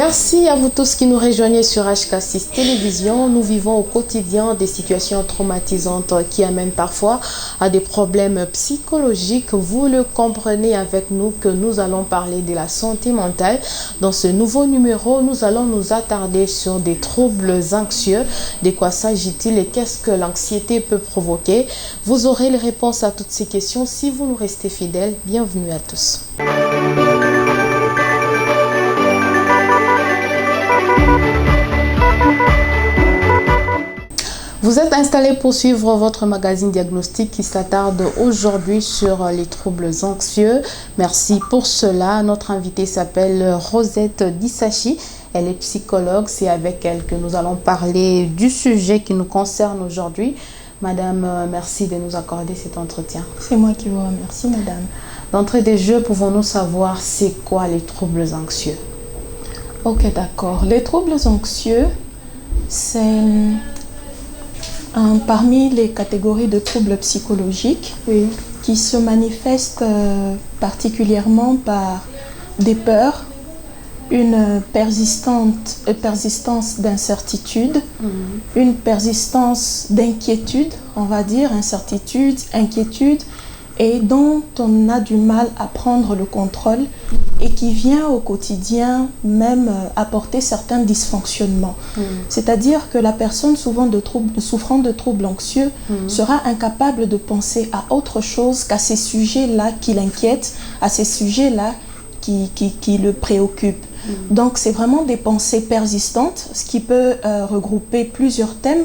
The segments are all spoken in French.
Merci à vous tous qui nous rejoignez sur HK6 Télévision. Nous vivons au quotidien des situations traumatisantes qui amènent parfois à des problèmes psychologiques. Vous le comprenez avec nous que nous allons parler de la santé mentale. Dans ce nouveau numéro, nous allons nous attarder sur des troubles anxieux. De quoi s'agit-il et qu'est-ce que l'anxiété peut provoquer? Vous aurez les réponses à toutes ces questions si vous nous restez fidèles. Bienvenue à tous. Vous êtes installés pour suivre votre magazine diagnostic qui s'attarde aujourd'hui sur les troubles anxieux. Merci pour cela. Notre invitée s'appelle Rosette Dissachi. Elle est psychologue. C'est avec elle que nous allons parler du sujet qui nous concerne aujourd'hui. Madame, merci de nous accorder cet entretien. C'est moi qui vous remercie, madame. D'entrée de jeu, pouvons-nous savoir c'est quoi les troubles anxieux? Ok, d'accord. Les troubles anxieux, c'est parmi les catégories de troubles psychologiques qui se manifestent particulièrement par des peurs, une persistance d'incertitude, une persistance d'inquiétude, on va dire, incertitude, inquiétude, et dont on a du mal à prendre le contrôle et qui vient au quotidien même apporter certains dysfonctionnements. C'est-à-dire que la personne souffrant de troubles anxieux sera incapable de penser à autre chose qu'à ces sujets-là qui l'inquiètent, à ces sujets-là qui le préoccupent. Donc c'est vraiment des pensées persistantes, ce qui peut regrouper plusieurs thèmes.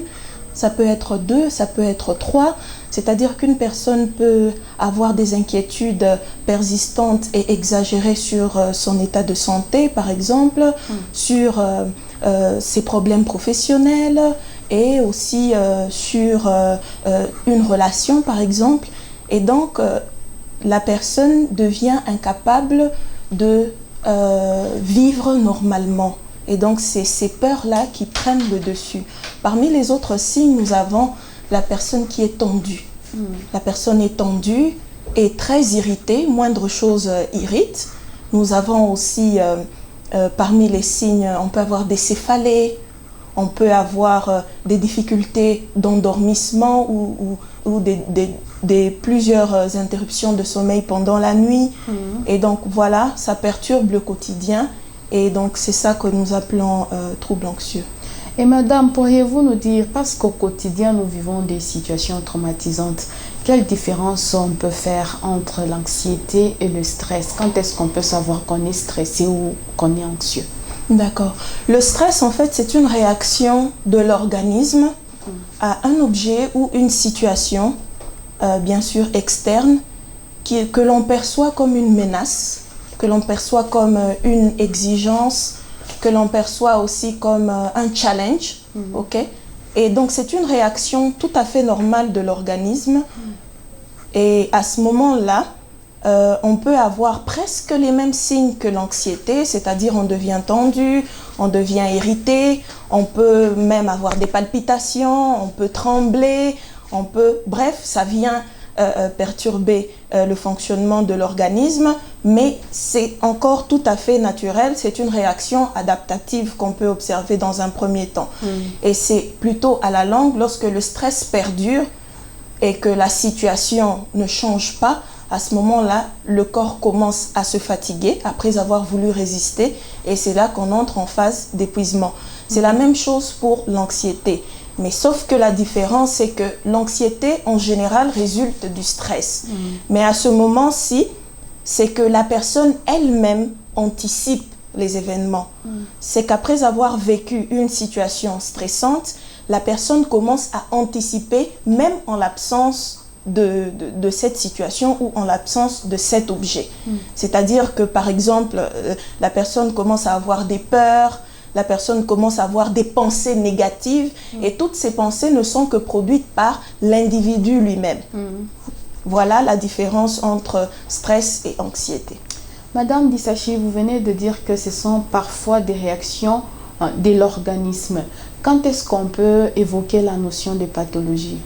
Ça peut être 2, ça peut être 3. C'est-à-dire qu'une personne peut avoir des inquiétudes persistantes et exagérées sur son état de santé, par exemple, sur ses problèmes professionnels et aussi sur une relation, par exemple. Et donc, la personne devient incapable de vivre normalement. Et donc, c'est ces peurs-là qui prennent le dessus. Parmi les autres signes, nous avons la personne qui est tendue. La personne est tendue et très irritée, moindre chose irrite. Nous avons aussi, parmi les signes, on peut avoir des céphalées, on peut avoir des difficultés d'endormissement ou plusieurs interruptions de sommeil pendant la nuit. Et donc voilà, ça perturbe le quotidien. Et donc, c'est ça que nous appelons troubles anxieux. Et madame, pourriez-vous nous dire, parce qu'au quotidien, nous vivons des situations traumatisantes, quelle différence on peut faire entre l'anxiété et le stress? Quand est-ce qu'on peut savoir qu'on est stressé ou qu'on est anxieux? D'accord. Le stress, en fait, c'est une réaction de l'organisme à un objet ou une situation, bien sûr externe, que l'on perçoit comme une menace, que l'on perçoit comme une exigence, que l'on perçoit aussi comme un challenge, ok? Et donc, c'est une réaction tout à fait normale de l'organisme. Et à ce moment-là, on peut avoir presque les mêmes signes que l'anxiété, c'est-à-dire on devient tendu, on devient irrité, on peut même avoir des palpitations, on peut trembler, bref, ça vient perturber le fonctionnement de l'organisme, mais c'est encore tout à fait naturel, c'est une réaction adaptative qu'on peut observer dans un premier temps. Et c'est plutôt à la longue, lorsque le stress perdure et que la situation ne change pas, à ce moment-là, le corps commence à se fatiguer après avoir voulu résister et c'est là qu'on entre en phase d'épuisement. C'est la même chose pour l'anxiété. Mais sauf que la différence, c'est que l'anxiété, en général, résulte du stress. Mais à ce moment-ci, c'est que la personne elle-même anticipe les événements. C'est qu'après avoir vécu une situation stressante, la personne commence à anticiper, même en l'absence de cette situation ou en l'absence de cet objet. C'est-à-dire que, par exemple, la personne commence à avoir des peurs, la personne commence à avoir des pensées négatives et toutes ces pensées ne sont que produites par l'individu lui-même. Voilà la différence entre stress et anxiété. Madame Dissachi, vous venez de dire que ce sont parfois des réactions de l'organisme. Quand est-ce qu'on peut évoquer la notion de pathologie?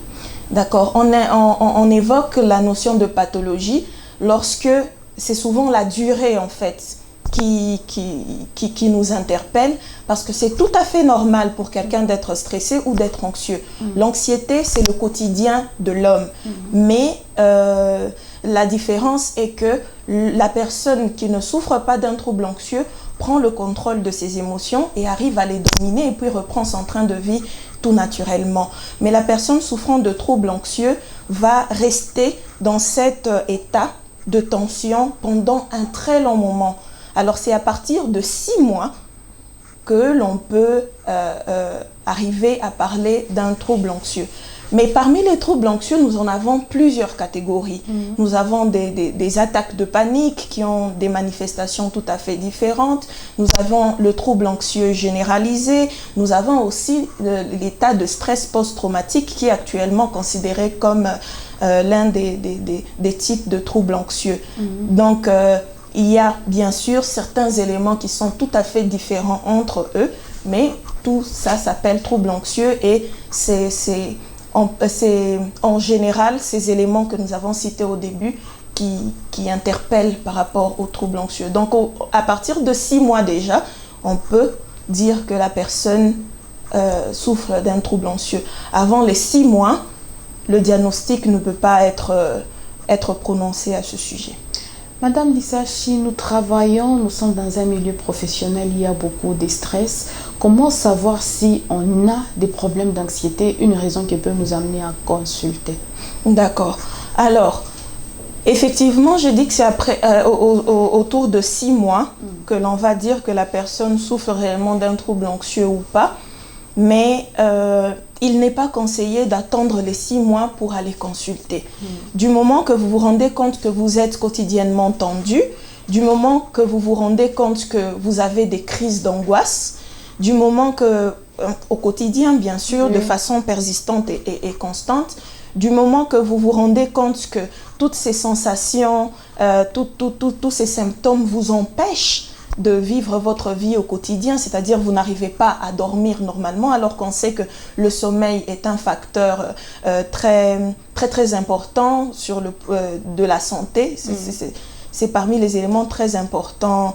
D'accord, on évoque la notion de pathologie lorsque c'est souvent la durée en fait qui nous interpelle, parce que c'est tout à fait normal pour quelqu'un d'être stressé ou d'être anxieux. L'anxiété, c'est le quotidien de l'homme. Mais la différence est que la personne qui ne souffre pas d'un trouble anxieux prend le contrôle de ses émotions et arrive à les dominer et puis reprend son train de vie tout naturellement. Mais la personne souffrant de troubles anxieux va rester dans cet état de tension pendant un très long moment. Alors c'est à partir de 6 mois que l'on peut arriver à parler d'un trouble anxieux. Mais parmi les troubles anxieux, nous en avons plusieurs catégories. Nous avons des attaques de panique qui ont des manifestations tout à fait différentes. Nous avons le trouble anxieux généralisé. Nous avons aussi l'état de stress post-traumatique qui est actuellement considéré comme l'un des types de troubles anxieux. Donc, il y a bien sûr certains éléments qui sont tout à fait différents entre eux, mais tout ça s'appelle trouble anxieux et c'est en général ces éléments que nous avons cités au début qui interpellent par rapport au trouble anxieux. Donc à partir de 6 mois déjà, on peut dire que la personne souffre d'un trouble anxieux. Avant les 6 mois, le diagnostic ne peut pas être prononcé à ce sujet. Madame Lissachi, nous sommes dans un milieu professionnel, il y a beaucoup de stress. Comment savoir si on a des problèmes d'anxiété, une raison qui peut nous amener à consulter? D'accord. Alors, effectivement, je dis que c'est autour de 6 mois que l'on va dire que la personne souffre réellement d'un trouble anxieux ou pas. Mais il n'est pas conseillé d'attendre les 6 mois pour aller consulter. Du moment que vous vous rendez compte que vous êtes quotidiennement tendu, du moment que vous vous rendez compte que vous avez des crises d'angoisse, du moment que, au quotidien bien sûr, de façon persistante et constante, du moment que vous vous rendez compte que toutes ces sensations, tous ces symptômes vous empêchent de vivre votre vie au quotidien, c'est-à-dire vous n'arrivez pas à dormir normalement, alors qu'on sait que le sommeil est un facteur très important de la santé. C'est parmi les éléments très importants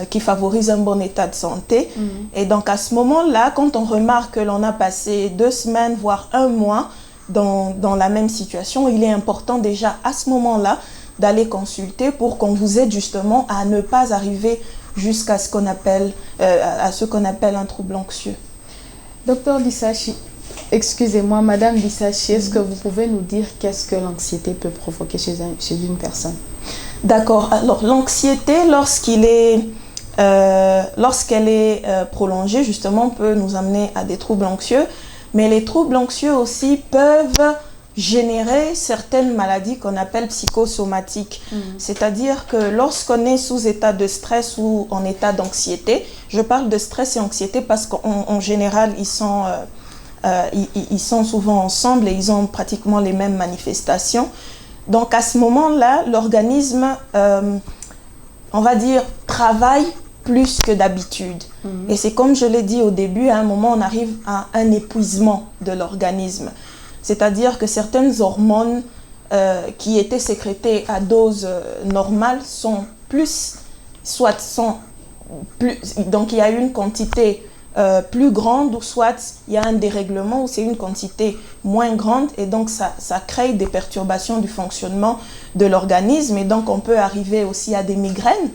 qui favorisent un bon état de santé. Et donc à ce moment-là, quand on remarque que l'on a passé 2 semaines, voire 1 mois dans la même situation, il est important déjà à ce moment-là d'aller consulter pour qu'on vous aide justement à ne pas arriver jusqu'à ce qu'on appelle un trouble anxieux. Docteur Lissachi, excusez-moi, Madame Lissachi, est-ce que vous pouvez nous dire qu'est-ce que l'anxiété peut provoquer chez une personne? D'accord. Alors l'anxiété, lorsqu'elle est prolongée, justement, peut nous amener à des troubles anxieux. Mais les troubles anxieux aussi peuvent générer certaines maladies qu'on appelle psychosomatiques. C'est-à-dire que lorsqu'on est sous état de stress ou en état d'anxiété, je parle de stress et anxiété parce qu'en général, ils sont souvent ensemble et ils ont pratiquement les mêmes manifestations. Donc à ce moment-là, l'organisme, on va dire, travaille plus que d'habitude. Et c'est comme je l'ai dit au début, à un moment, on arrive à un épuisement de l'organisme. C'est-à-dire que certaines hormones qui étaient sécrétées à dose normale sont plus, donc il y a une quantité plus grande, ou soit il y a un dérèglement où c'est une quantité moins grande, et donc ça crée des perturbations du fonctionnement de l'organisme, et donc on peut arriver aussi à des migraines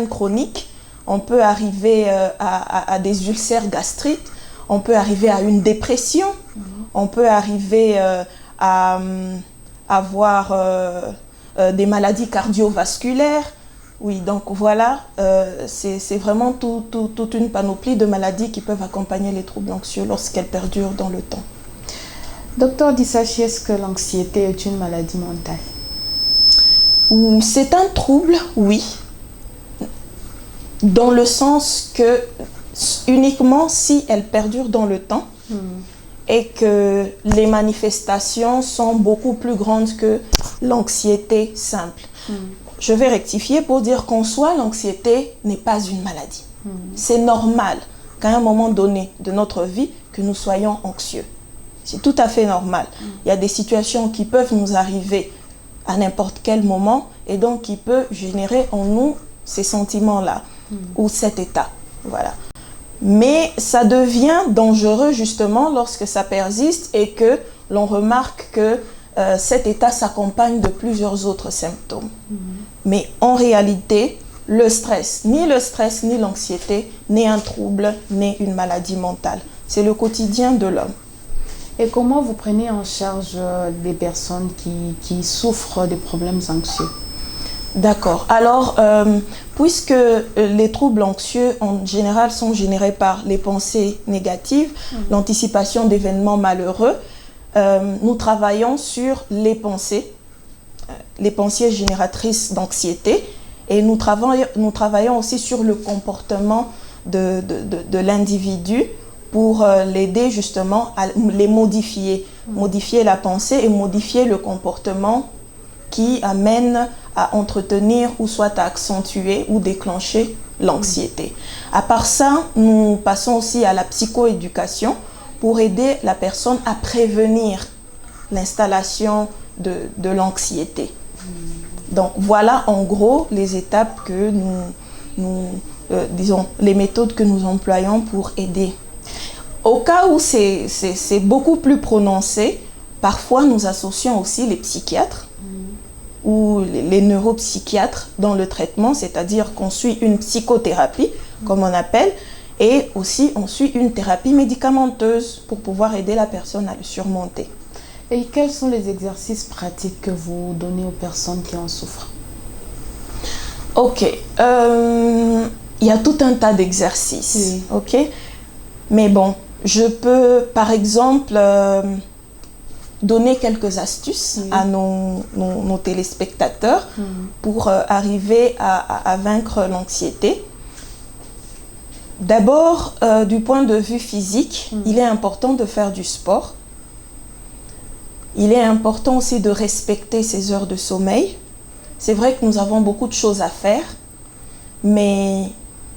chroniques, on peut arriver à des ulcères gastriques, on peut arriver à une dépression, on peut arriver à avoir des maladies cardiovasculaires. Oui, donc voilà, c'est vraiment toute une panoplie de maladies qui peuvent accompagner les troubles anxieux lorsqu'elles perdurent dans le temps. Docteur Lissachi, est-ce que l'anxiété est une maladie mentale? C'est un trouble, oui, dans le sens que uniquement si elle perdure dans le temps et que les manifestations sont beaucoup plus grandes que l'anxiété simple. Je vais rectifier pour dire qu'en soi, l'anxiété n'est pas une maladie. C'est normal qu'à un moment donné de notre vie, que nous soyons anxieux. C'est tout à fait normal. Il y a des situations qui peuvent nous arriver à n'importe quel moment et donc qui peut générer en nous ces sentiments-là ou cet état. Voilà. Mais ça devient dangereux justement lorsque ça persiste et que l'on remarque que cet état s'accompagne de plusieurs autres symptômes. Mais en réalité, le stress ni l'anxiété n'est un trouble, n'est une maladie mentale. C'est le quotidien de l'homme. Et comment vous prenez en charge des personnes qui souffrent de problèmes anxieux? D'accord. Alors, puisque les troubles anxieux en général sont générés par les pensées négatives, l'anticipation d'événements malheureux, nous travaillons sur les pensées génératrices d'anxiété, et nous travaillons aussi sur le comportement de l'individu pour l'aider justement à les modifier, modifier la pensée et modifier le comportement qui amène à entretenir ou soit à accentuer ou déclencher l'anxiété. À part ça, nous passons aussi à la psychoéducation pour aider la personne à prévenir l'installation de l'anxiété. Donc voilà en gros les étapes que disons, les méthodes que nous employons pour aider. Au cas où c'est beaucoup plus prononcé, parfois nous associons aussi les psychiatres ou les neuropsychiatres dans le traitement, c'est-à-dire qu'on suit une psychothérapie, comme on appelle, et aussi on suit une thérapie médicamenteuse pour pouvoir aider la personne à le surmonter. Et quels sont les exercices pratiques que vous donnez aux personnes qui en souffrent? Ok, il y a tout un tas d'exercices, ok? Mais bon, je peux par exemple donner quelques astuces à nos téléspectateurs pour arriver à vaincre l'anxiété. D'abord, du point de vue physique, il est important de faire du sport. Il est important aussi de respecter ses heures de sommeil. C'est vrai que nous avons beaucoup de choses à faire, mais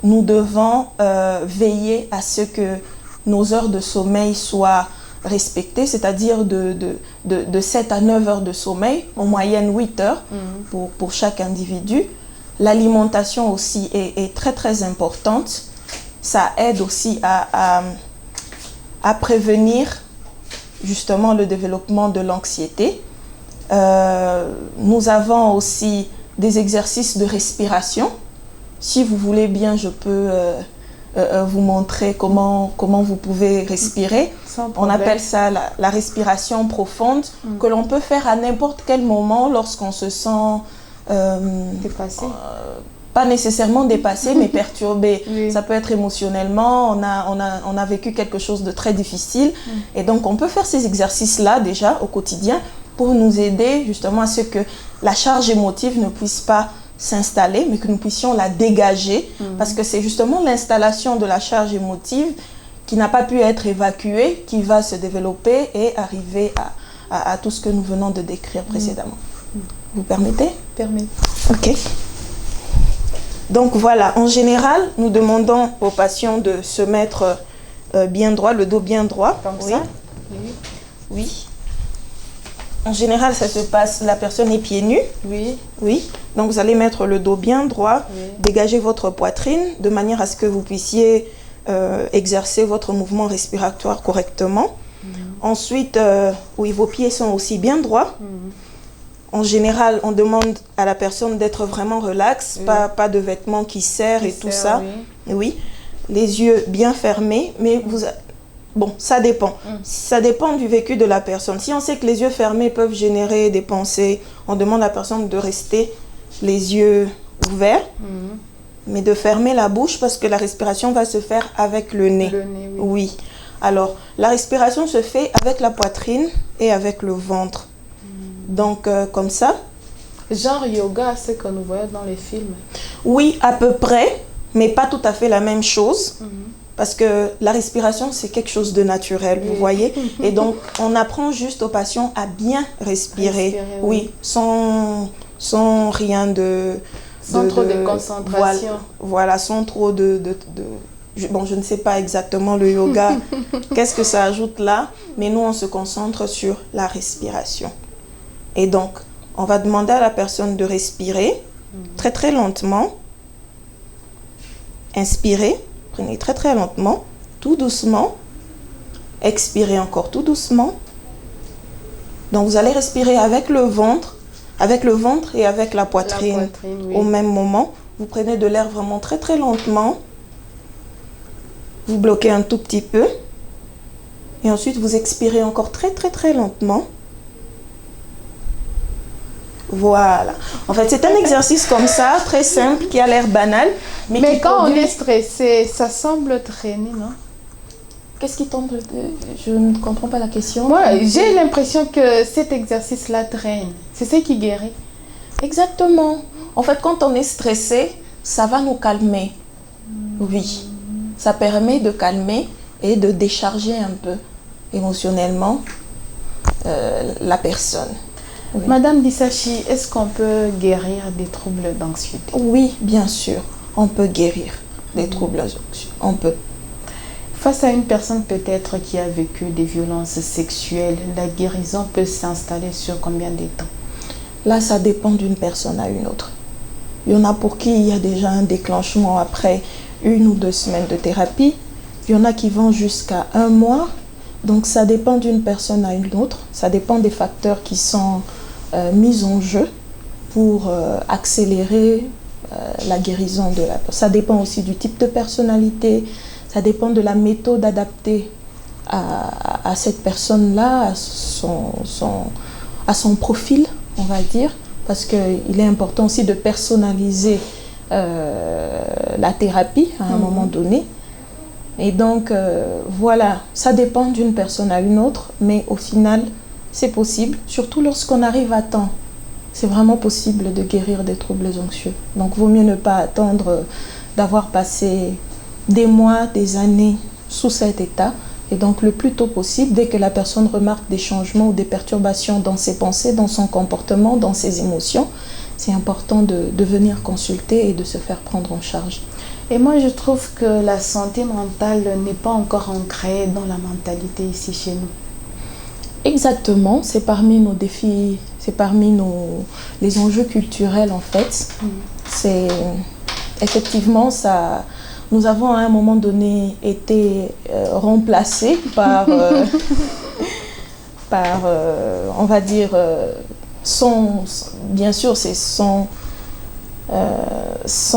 nous devons veiller à ce que nos heures de sommeil soient respectées, c'est-à-dire de 7 à 9 heures de sommeil, en moyenne 8 heures pour chaque individu. L'alimentation aussi est très très importante. Ça aide aussi à prévenir justement le développement de l'anxiété. Nous avons aussi des exercices de respiration. Si vous voulez bien, je peux vous montrer comment vous pouvez respirer. On appelle ça la respiration profonde, que l'on peut faire à n'importe quel moment lorsqu'on se sent dépassé. Pas nécessairement dépassé, mais perturbé. Ça peut être émotionnellement, on a vécu quelque chose de très difficile. Et donc, on peut faire ces exercices-là déjà au quotidien pour nous aider justement à ce que la charge émotive ne puisse pas s'installer, mais que nous puissions la dégager. Parce que c'est justement l'installation de la charge émotive qui n'a pas pu être évacuée, qui va se développer et arriver à tout ce que nous venons de décrire précédemment. Vous permettez? Permis. Ok. Donc voilà, en général, nous demandons aux patients de se mettre bien droit, le dos bien droit. Comme ça? Oui. En général, ça se passe, la personne est pieds nus. Oui. Donc vous allez mettre le dos bien droit, dégager votre poitrine de manière à ce que vous puissiez exercer votre mouvement respiratoire correctement. Ensuite, vos pieds sont aussi bien droits. En général, on demande à la personne d'être vraiment relaxe, pas de vêtements qui serrent et tout ça. Oui. Les yeux bien fermés, mais bon, ça dépend. Ça dépend du vécu de la personne. Si on sait que les yeux fermés peuvent générer des pensées, on demande à la personne de rester les yeux ouverts, mais de fermer la bouche parce que la respiration va se faire avec le nez. Oui. Alors, la respiration se fait avec la poitrine et avec le ventre. Donc, comme ça. Genre yoga, ce que nous voyons dans les films. Oui, à peu près, mais pas tout à fait la même chose. Parce que la respiration, c'est quelque chose de naturel, vous voyez. Et donc, on apprend juste aux patients à bien respirer. Oui, sans rien de... Sans trop de concentration. Voilà, sans trop Bon, je ne sais pas exactement le yoga, qu'est-ce que ça ajoute là, mais nous, on se concentre sur la respiration. Et donc, on va demander à la personne de respirer très très lentement, Inspirez, prenez très très lentement, tout doucement. Expirez encore tout doucement. Donc vous allez respirer avec le ventre et avec la poitrine, oui. au même moment. Vous prenez de l'air vraiment très très lentement. Vous bloquez un tout petit peu. Et ensuite vous expirez encore très très très lentement. Voilà. En fait, c'est un exercice comme ça, très simple, qui a l'air banal. Mais quand on est stressé, ça semble traîner, non? Qu'est-ce qui tombe? Je ne comprends pas la question. Moi, j'ai l'impression que cet exercice-là traîne. C'est ce qui guérit. Exactement. En fait, quand on est stressé, ça va nous calmer. Oui. Ça permet de calmer et de décharger un peu émotionnellement la personne. Oui. Madame Dissachi, est-ce qu'on peut guérir des troubles d'anxiété? Oui, bien sûr. On peut guérir des troubles d'anxiété. On peut. Face à une personne peut-être qui a vécu des violences sexuelles, la guérison peut s'installer sur combien de temps? Là, ça dépend d'une personne à une autre. Il y en a pour qui il y a déjà un déclenchement après 1 ou 2 semaines de thérapie. Il y en a qui vont jusqu'à 1 mois. Donc, ça dépend d'une personne à une autre. Ça dépend des facteurs qui sont mis en jeu pour accélérer la guérison de la personne. Ça dépend aussi du type de personnalité. Ça dépend de la méthode adaptée à cette personne-là, à son profil, on va dire, parce qu'il est important aussi de personnaliser la thérapie à un moment donné. Et donc, voilà, ça dépend d'une personne à une autre, mais au final, c'est possible, surtout lorsqu'on arrive à temps. C'est vraiment possible de guérir des troubles anxieux. Donc, vaut mieux ne pas attendre d'avoir passé des mois, des années sous cet état. Et donc, le plus tôt possible, dès que la personne remarque des changements ou des perturbations dans ses pensées, dans son comportement, dans ses émotions, c'est important de venir consulter et de se faire prendre en charge. Et moi, je trouve que la santé mentale n'est pas encore ancrée dans la mentalité ici chez nous. Exactement, c'est parmi nos défis, c'est parmi les enjeux culturels en fait. C'est effectivement ça. Nous avons à un moment donné été remplacés par, on va dire, bien sûr, c'est sans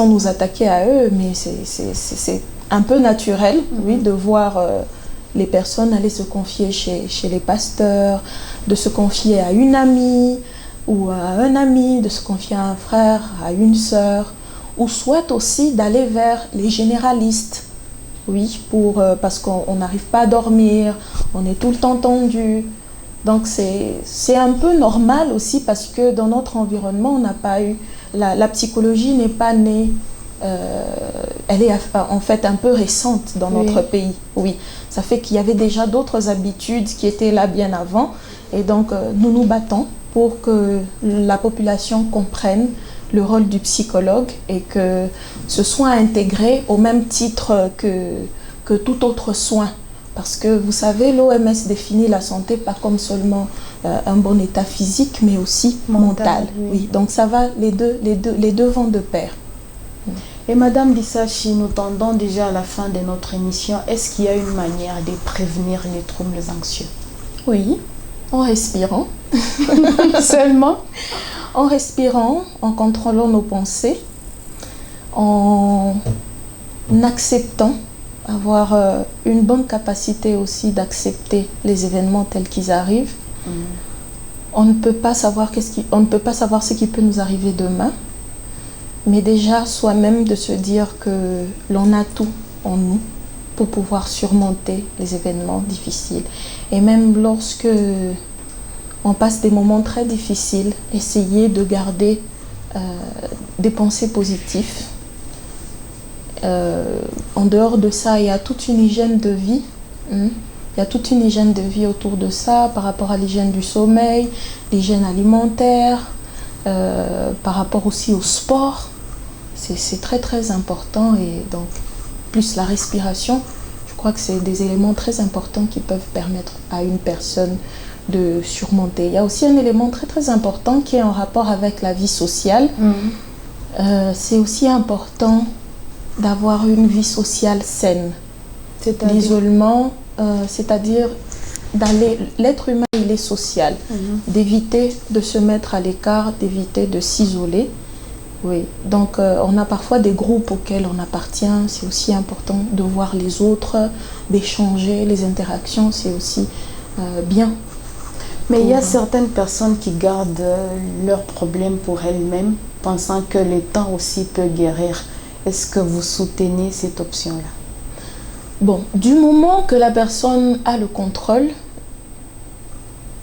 nous attaquer à eux, mais c'est un peu naturel, oui, de voir les personnes aller se confier chez les pasteurs, de se confier à une amie ou à un ami, de se confier à un frère, à une sœur, ou soit aussi d'aller vers les généralistes, oui, parce qu'on n'arrive pas à dormir, on est tout le temps tendu. Donc c'est un peu normal aussi parce que dans notre environnement, on n'a pas eu... La psychologie n'est pas née, elle est en fait un peu récente dans notre pays. Oui, ça fait qu'il y avait déjà d'autres habitudes qui étaient là bien avant. Et donc nous nous battons pour que la population comprenne le rôle du psychologue et que ce soit intégré au même titre que tout autre soin. Parce que vous savez, l'OMS définit la santé pas comme seulement un bon état physique, mais aussi mental. Oui. Donc ça va, les deux vont de pair. Et Madame Dissachi, nous tendons déjà à la fin de notre émission. Est-ce qu'il y a une manière de prévenir les troubles anxieux? Oui, en respirant. Seulement? En respirant, en contrôlant nos pensées, en acceptant, avoir une bonne capacité aussi d'accepter les événements tels qu'ils arrivent. On ne peut pas savoir ce qui peut nous arriver demain, mais déjà soi-même de se dire que l'on a tout en nous pour pouvoir surmonter les événements difficiles. Et même lorsque on passe des moments très difficiles, essayer de garder des pensées positives. En dehors de ça, il y a toute une hygiène de vie. Il y a toute une hygiène de vie autour de ça, par rapport à l'hygiène du sommeil, l'hygiène alimentaire, par rapport aussi au sport. C'est très très important. Et donc, plus la respiration, je crois que c'est des éléments très importants qui peuvent permettre à une personne de surmonter. Il y a aussi un élément très très important qui est en rapport avec la vie sociale. C'est aussi important d'avoir une vie sociale saine. L'isolement, c'est-à-dire l'être humain, il est social, d'éviter de se mettre à l'écart, d'éviter de s'isoler. Oui, donc on a parfois des groupes auxquels on appartient, c'est aussi important de voir les autres, d'échanger, les interactions, c'est aussi bien. Mais il y a certaines personnes qui gardent leurs problèmes pour elles-mêmes, pensant que le temps aussi peut guérir. Est-ce que vous soutenez cette option-là? Bon, du moment que la personne a le contrôle,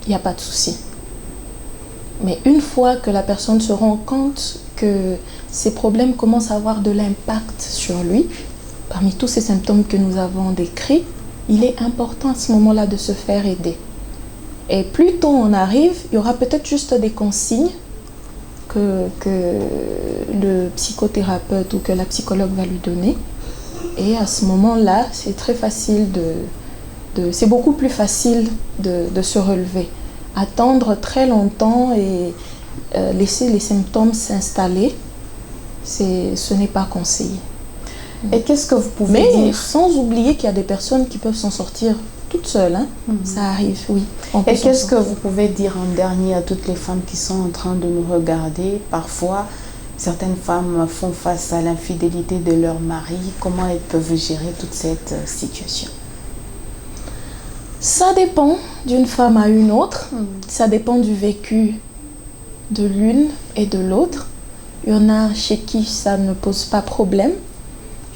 il n'y a pas de souci. Mais une fois que la personne se rend compte que ces problèmes commencent à avoir de l'impact sur lui, parmi tous ces symptômes que nous avons décrits, il est important à ce moment-là de se faire aider. Et plus tôt on arrive, il y aura peut-être juste des consignes que le psychothérapeute ou que la psychologue va lui donner. Et à ce moment-là, c'est très facile c'est beaucoup plus facile de se relever. Attendre très longtemps et laisser les symptômes s'installer, ce n'est pas conseillé. Et qu'est-ce que vous pouvez dire? Mais sans oublier qu'il y a des personnes qui peuvent s'en sortir toutes seules. Hein. Ça arrive, oui. Et qu'est-ce que vous pouvez dire en dernier à toutes les femmes qui sont en train de nous regarder? Parfois, certaines femmes font face à l'infidélité de leur mari. Comment elles peuvent gérer toute cette situation? Ça dépend d'une femme à une autre. Ça dépend du vécu de l'une et de l'autre. Il y en a chez qui ça ne pose pas problème.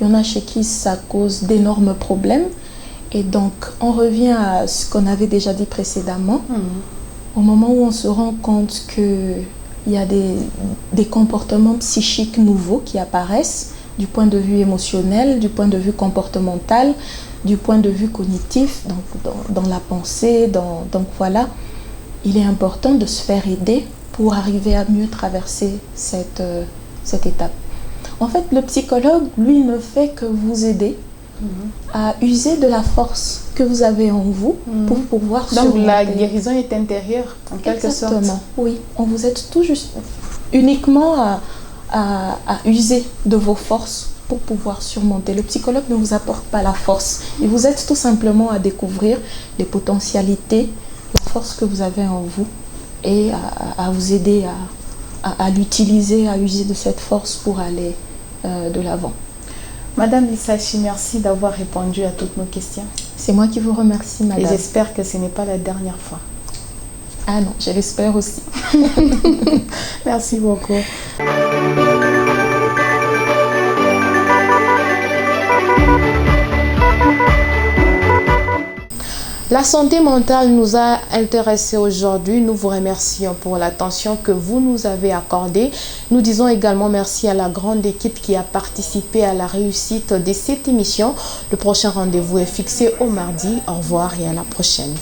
Il y en a chez qui ça cause d'énormes problèmes. Et donc, on revient à ce qu'on avait déjà dit précédemment. Au moment où on se rend compte qu'il y a des comportements psychiques nouveaux qui apparaissent du point de vue émotionnel, du point de vue comportemental, du point de vue cognitif, donc dans la pensée, donc voilà, il est important de se faire aider pour arriver à mieux traverser cette étape. En fait, le psychologue, lui, ne fait que vous aider à user de la force que vous avez en vous pour pouvoir surmonter. Donc la guérison est intérieure, en quelque sorte. Exactement, oui. On vous aide tout juste uniquement à user de vos forces pour pouvoir surmonter. Le psychologue ne vous apporte pas la force. Il vous aide tout simplement à découvrir les potentialités, la force que vous avez en vous et à vous aider à l'utiliser, à user de cette force pour aller de l'avant. Madame Lissachi, merci d'avoir répondu à toutes nos questions. C'est moi qui vous remercie, madame. Et j'espère que ce n'est pas la dernière fois. Ah non, je l'espère aussi. Merci beaucoup. La santé mentale nous a intéressés aujourd'hui. Nous vous remercions pour l'attention que vous nous avez accordée. Nous disons également merci à la grande équipe qui a participé à la réussite de cette émission. Le prochain rendez-vous est fixé au mardi. Au revoir et à la prochaine.